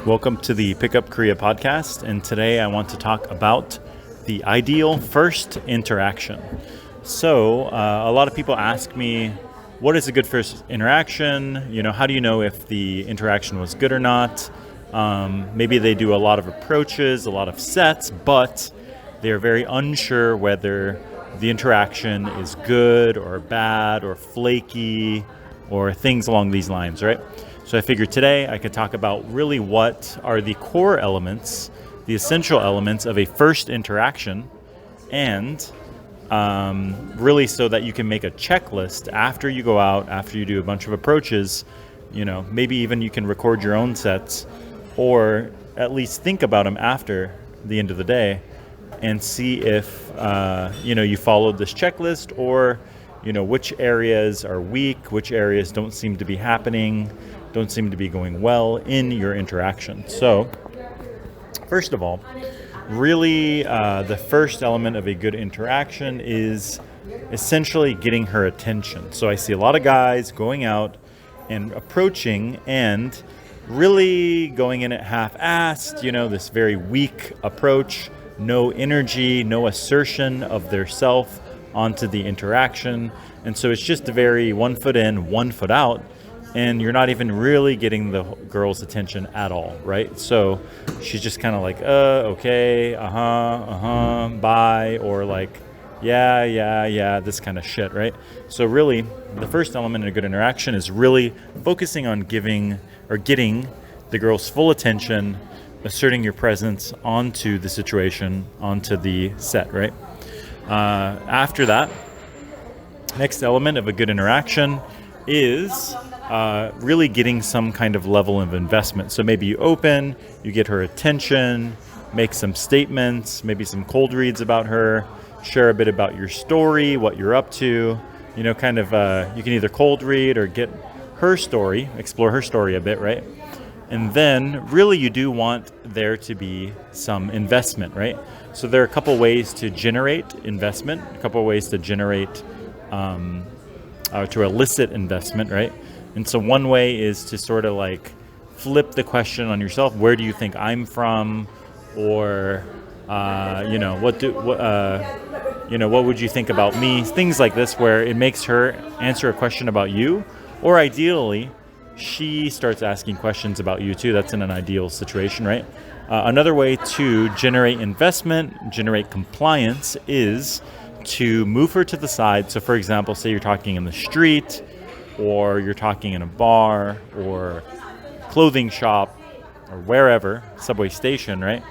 Welcome to the Pickup Korea podcast, and today I want to talk about the ideal first interaction. So, a lot of people ask me, what is a good first interaction? How do you know if the interaction was good or not? Maybe they do a lot of approaches, a lot of sets, but they're very unsure whether the interaction is good or bad or flaky or things along these lines, right? So I figured today I could talk about really what are the core elements, the essential elements of a first interaction, and really so that you can make a checklist after you go out, after you do a bunch of approaches. Maybe even you can record your own sets, or at least think about them after the end of the day and see if you followed this checklist, or which areas are weak, which areas don't seem to be happening, don't seem to be going well in your interaction. So first of all, really the first element of a good interaction is essentially getting her attention. So I see a lot of guys going out and approaching and really going in at half-assed, this very weak approach, no energy, no assertion of their self onto the interaction. And so it's just a very 1 foot in, 1 foot out, and you're not even really getting the girl's attention at all, right? So she's just kind of like, okay, bye, or like, yeah, this kind of shit, right? So really, the first element in a good interaction is really focusing on giving or getting the girl's full attention, asserting your presence onto the situation, onto the set, right? After that, next element of a good interaction is really getting some kind of level of investment. So maybe you open, you get her attention, make some statements, maybe some cold reads about her, share a bit about your story, what you're up to, you can either cold read or get her story, explore her story a bit, right? And then really you do want there to be some investment, right? So there are a couple ways to generate investment, a couple ways to generate, to elicit investment, right? And so one way is to sort of like flip the question on yourself. Where do you think I'm from? Or, what would you think about me? Things like this, where it makes her answer a question about you, or ideally, she starts asking questions about you too. That's in an ideal situation, right? Another way to generate investment, generate compliance, is to move her to the side. So for example, say you're talking in the street, or you're talking in a bar, or clothing shop, or wherever, subway station, right?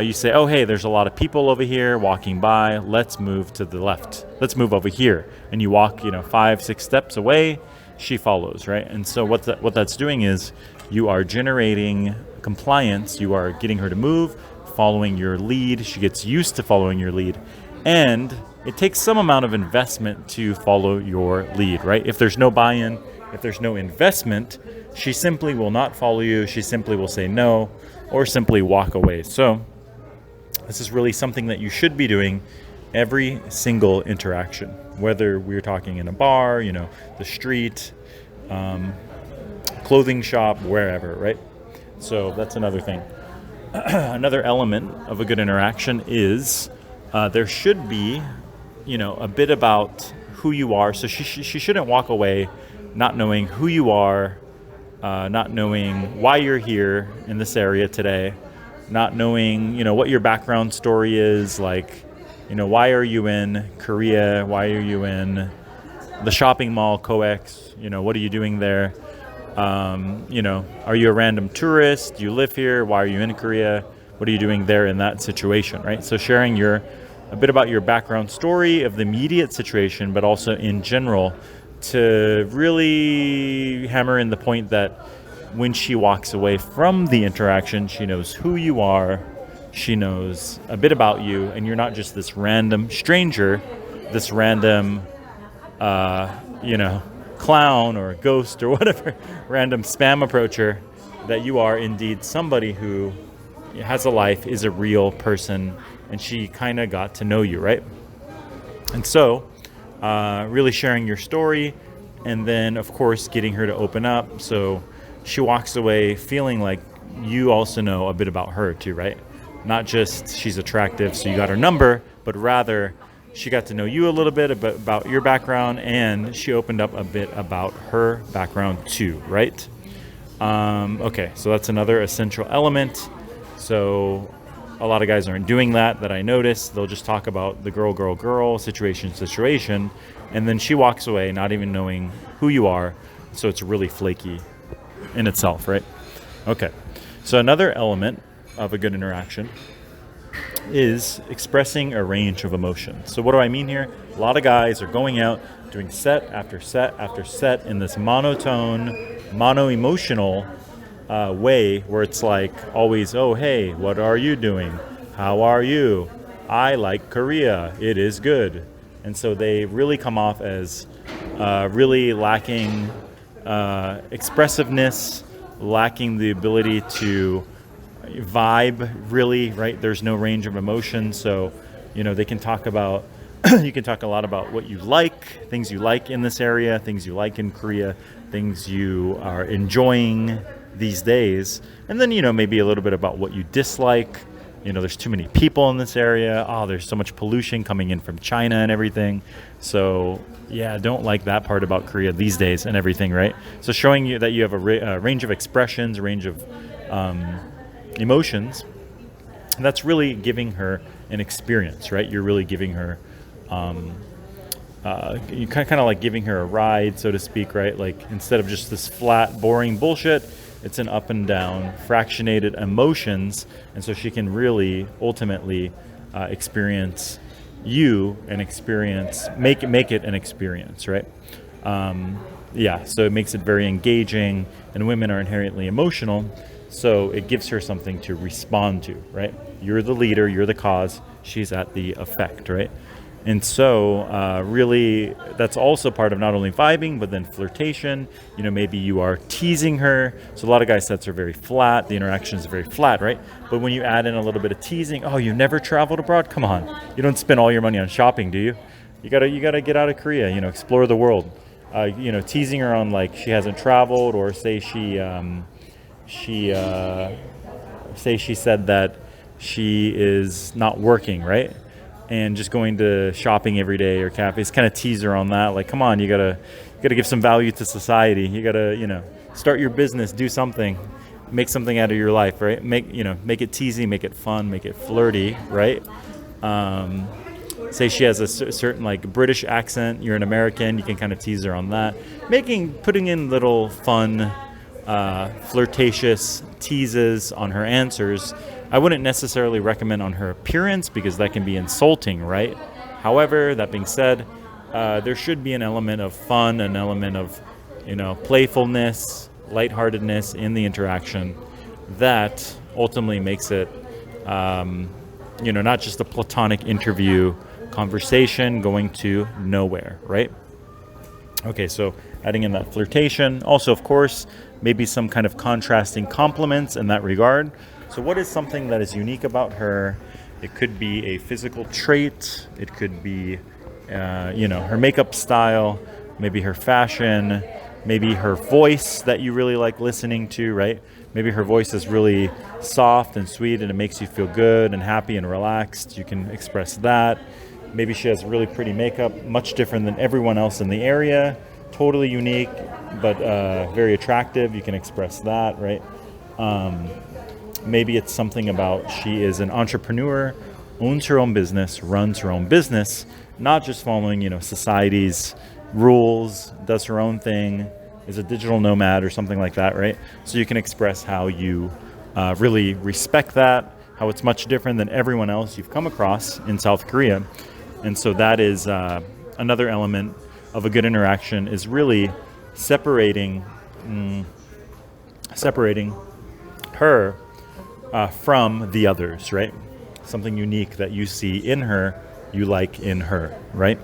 You say, oh, hey, there's a lot of people over here walking by. Let's move to the left. Let's move over here. And you walk, 5-6 steps away. She follows, right? And so what that's doing is you are generating compliance. You are getting her to move, following your lead. She gets used to following your lead. And it takes some amount of investment to follow your lead, right? If there's no buy-in, if there's no investment, she simply will not follow you. She simply will say no, or simply walk away. So this is really something that you should be doing every single interaction, whether we're talking in a bar, the street, clothing shop, wherever, right? So that's another thing. Another element of a good interaction is there should be, a bit about who you are. So she shouldn't walk away not knowing who you are, not knowing why you're here in this area today, not knowing, what your background story is, like, why are you in Korea? Why are you in the shopping mall, COEX? What are you doing there? Are you a random tourist? Do you live here? Why are you in Korea? What are you doing there in that situation, right? So sharing a bit about your background story of the immediate situation, but also in general, to really hammer in the point that when she walks away from the interaction, she knows who you are, she knows a bit about you, and you're not just this random stranger, this random, clown or ghost or whatever, random spam approacher, that you are indeed somebody who has a life, is a real person, and she kind of got to know you, right? And so really sharing your story, and then of course getting her to open up, so she walks away feeling like you also know a bit about her too, right? Not just she's attractive, so you got her number, but rather she got to know you a little bit about your background, and she opened up a bit about her background too, right? Okay, so that's another essential element. So a lot of guys aren't doing that I noticed. They'll just talk about the girl, situation, and then she walks away not even knowing who you are. So it's really flaky in itself, right? Okay, so another element of a good interaction is expressing a range of emotions. So what do I mean here? A lot of guys are going out doing set after set after set in this monotone, mono-emotional way where it's like always, oh, hey, what are you doing? How are you? I like Korea. It is good. And so they really come off as really lacking expressiveness, lacking the ability to vibe, really, right? There's no range of emotion. So, they can talk about, you can talk a lot about what you like, things you like in this area, things you like in Korea, things you are enjoying these days. And then, maybe a little bit about what you dislike. There's too many people in this area. Oh, there's so much pollution coming in from China and everything. So, yeah, don't like that part about Korea these days and everything, right? So showing you that you have a range of expressions, a range of emotions, that's really giving her an experience, right? You're really giving her, you kind of like giving her a ride, so to speak, right? Like instead of just this flat, boring bullshit, it's an up and down, fractionated emotions, and so she can really ultimately experience you and make it an experience, right? So it makes it very engaging, and women are inherently emotional, so it gives her something to respond to, right? You're the leader, you're the cause, she's at the effect, right? And so really that's also part of not only vibing, but then flirtation. Maybe you are teasing her. So a lot of guys' sets are very flat. The interaction is very flat, right? But when you add in a little bit of teasing, oh, you never traveled abroad? Come on. You don't spend all your money on shopping, do you? You gotta get out of Korea, explore the world. Teasing her on like she hasn't traveled, or say she said that she is not working, right? And just going to shopping every day or cafes, kind of tease her on that. Like, come on, you gotta give some value to society. You gotta, start your business, do something, make something out of your life, right? Make it teasy, make it fun, make it flirty, right? Say she has a certain like British accent, you're an American, you can kind of tease her on that. Putting in little fun, flirtatious teases on her answers. I wouldn't necessarily recommend on her appearance because that can be insulting, right? However, that being said, there should be an element of fun, an element of, playfulness, lightheartedness in the interaction that ultimately makes it, not just a platonic interview conversation going to nowhere, right? Okay, so adding in that flirtation. Also, of course, maybe some kind of contrasting compliments in that regard. So what is something that is unique about her? It could be a physical trait. It could be, her makeup style, maybe her fashion, maybe her voice that you really like listening to, right? Maybe her voice is really soft and sweet and it makes you feel good and happy and relaxed. You can express that. Maybe she has really pretty makeup, much different than everyone else in the area. Totally unique, but very attractive. You can express that, right? Maybe it's something about she is an entrepreneur, owns her own business, runs her own business, not just following, society's rules, does her own thing, is a digital nomad or something like that, right? So you can express how you really respect that, how it's much different than everyone else you've come across in South Korea. And so that is another element of a good interaction, is really separating her from the others, right? Something unique that you see in her, you like in her, right?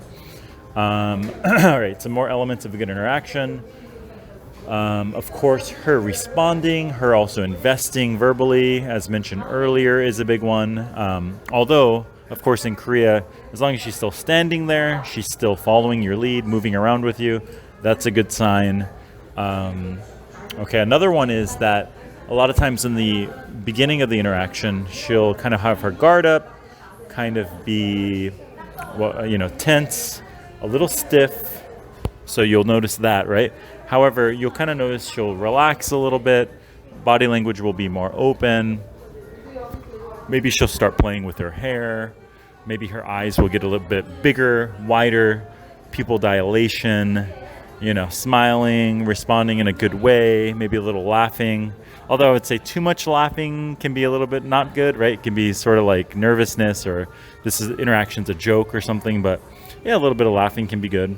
All right, some more elements of a good interaction. Of course, her responding, her also investing verbally, as mentioned earlier, is a big one. Although, of course, in Korea, as long as she's still standing there, she's still following your lead, moving around with you, that's a good sign. Okay, another one is that A lot of times in the beginning of the interaction, she'll kind of have her guard up, kind of be, tense, a little stiff. So you'll notice that, right? However, you'll kind of notice she'll relax a little bit. Body language will be more open. Maybe she'll start playing with her hair. Maybe her eyes will get a little bit bigger, wider, pupil dilation, smiling, responding in a good way, maybe a little laughing. Although I would say too much laughing can be a little bit not good, right? It can be sort of like nervousness, or this interaction's a joke or something, but yeah, a little bit of laughing can be good.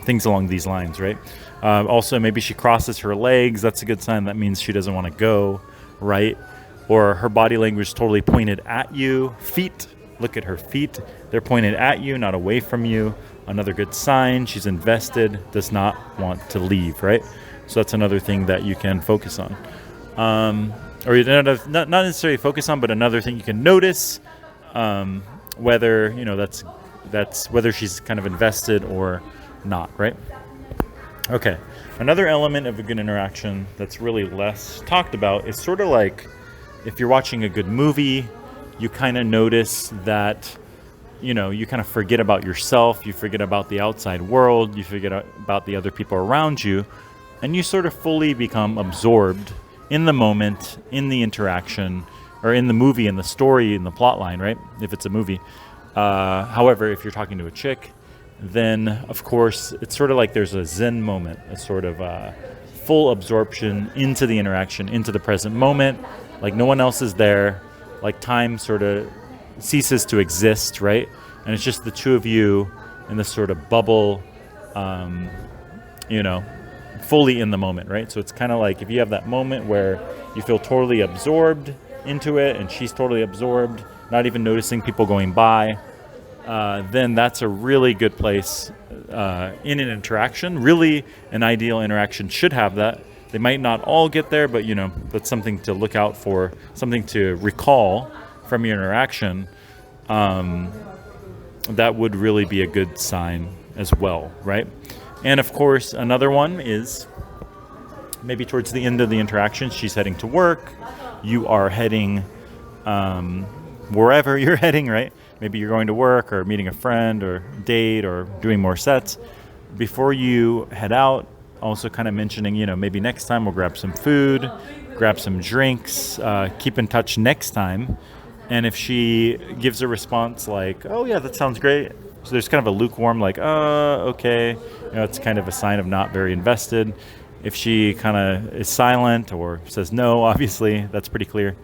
Things along these lines, right? Also, maybe she crosses her legs. That's a good sign. That means she doesn't want to go, right? Or her body language is totally pointed at you. Feet, look at her feet. They're pointed at you, not away from you. Another good sign. She's invested, does not want to leave, right? So that's another thing that you can focus on. Or not necessarily focus on, but another thing you can notice, whether, that's whether she's kind of invested or not, right? Okay. Another element of a good interaction that's really less talked about is sort of like if you're watching a good movie, you kind of notice that, you kind of forget about yourself, you forget about the outside world, you forget about the other people around you, and you sort of fully become absorbed in the moment, in the interaction, or in the movie, in the story, in the plot line, right? If it's a movie. However, if you're talking to a chick, then of course it's sort of like there's a Zen moment, a sort of full absorption into the interaction, into the present moment, like no one else is there, like time sort of ceases to exist, right? And it's just the two of you in this sort of bubble, fully in the moment, right? So it's kind of like if you have that moment where you feel totally absorbed into it and she's totally absorbed, not even noticing people going by, then that's a really good place in an interaction. Really, an ideal interaction should have that. They might not all get there, but that's something to look out for, something to recall from your interaction. That would really be a good sign as well, right? And of course, another one is maybe towards the end of the interaction, she's heading to work, you are heading wherever you're heading, right? Maybe you're going to work or meeting a friend or date or doing more sets. Before you head out, also kind of mentioning, maybe next time we'll grab some food, grab some drinks, keep in touch next time. And if she gives a response like, oh yeah, that sounds great. So there's kind of a lukewarm like, okay. It's kind of a sign of not very invested. If she kind of is silent or says no, obviously, that's pretty clear.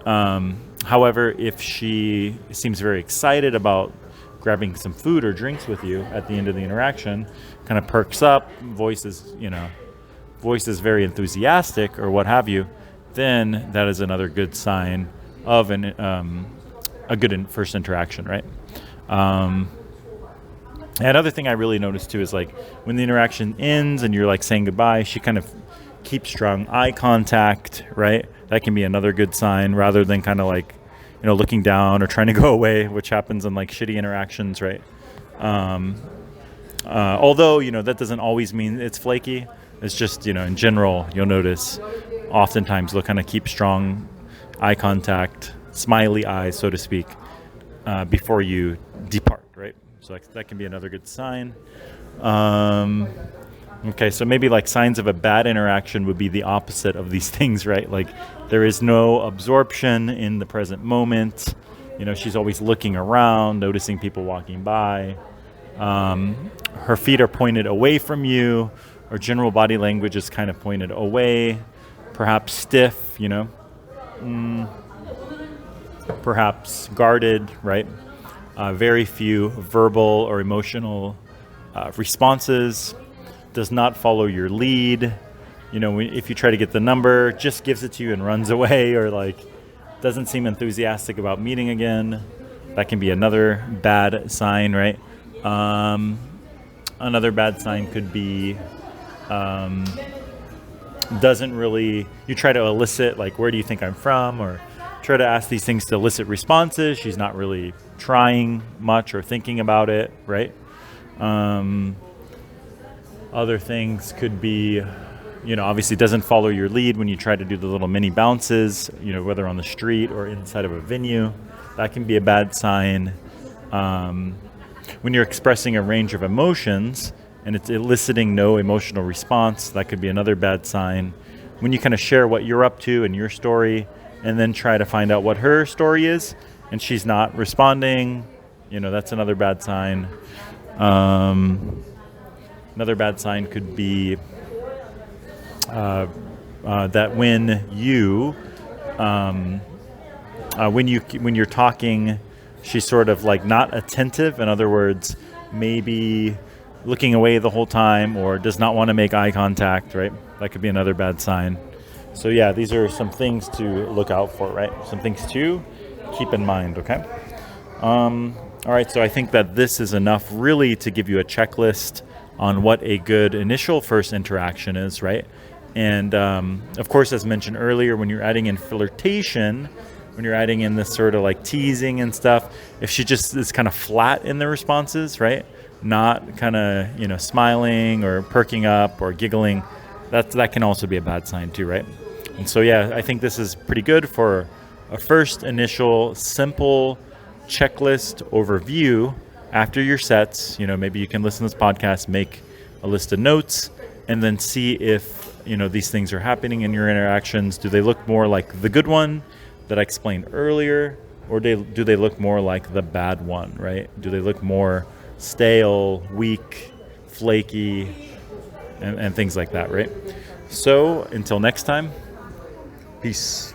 However, if she seems very excited about grabbing some food or drinks with you at the end of the interaction, kind of perks up, voice is very enthusiastic or what have you, then that is another good sign of a good first interaction, right? Another thing I really noticed too is like when the interaction ends and you're like saying goodbye, she kind of keeps strong eye contact, right? That can be another good sign rather than kind of like, looking down or trying to go away, which happens in like shitty interactions, right? Although, that doesn't always mean it's flaky. It's just, in general, you'll notice oftentimes they'll kind of keep strong eye contact, smiley eyes, so to speak, before you depart, right? So that can be another good sign. Okay, so maybe like signs of a bad interaction would be the opposite of these things, right? Like there is no absorption in the present moment. She's always looking around, noticing people walking by. Her feet are pointed away from you. Her general body language is kind of pointed away, perhaps stiff, perhaps guarded, right? Very few verbal or emotional responses. Does not follow your lead. If you try to get the number, just gives it to you and runs away, or like doesn't seem enthusiastic about meeting again. That can be another bad sign, right? Another bad sign could be doesn't really, you try to elicit like, where do you think I'm from? Or try to ask these things to elicit responses. She's not really trying much or thinking about it, right? Other things could be, obviously doesn't follow your lead when you try to do the little mini bounces, whether on the street or inside of a venue. That can be a bad sign. When you're expressing a range of emotions and it's eliciting no emotional response, that could be another bad sign. When you kind of share what you're up to and your story and then try to find out what her story is and she's not responding, that's another bad sign. Another bad sign could be that when you're talking, she's sort of like not attentive. In other words, maybe looking away the whole time or does not want to make eye contact, right? That could be another bad sign. So yeah, these are some things to look out for, right? Some things to keep in mind, okay? All right, so I think that this is enough really to give you a checklist on what a good initial first interaction is, right? And of course, as mentioned earlier, when you're adding in flirtation, when you're adding in this sort of like teasing and stuff, if she just is kind of flat in the responses, right? Not kind of, smiling or perking up or giggling, that can also be a bad sign too, right? And so, yeah, I think this is pretty good for a first initial simple checklist overview after your sets. Maybe you can listen to this podcast, make a list of notes, and then see if, these things are happening in your interactions. Do they look more like the good one that I explained earlier, or do they look more like the bad one, right? Do they look more stale, weak, flaky, and things like that, right? So until next time, peace.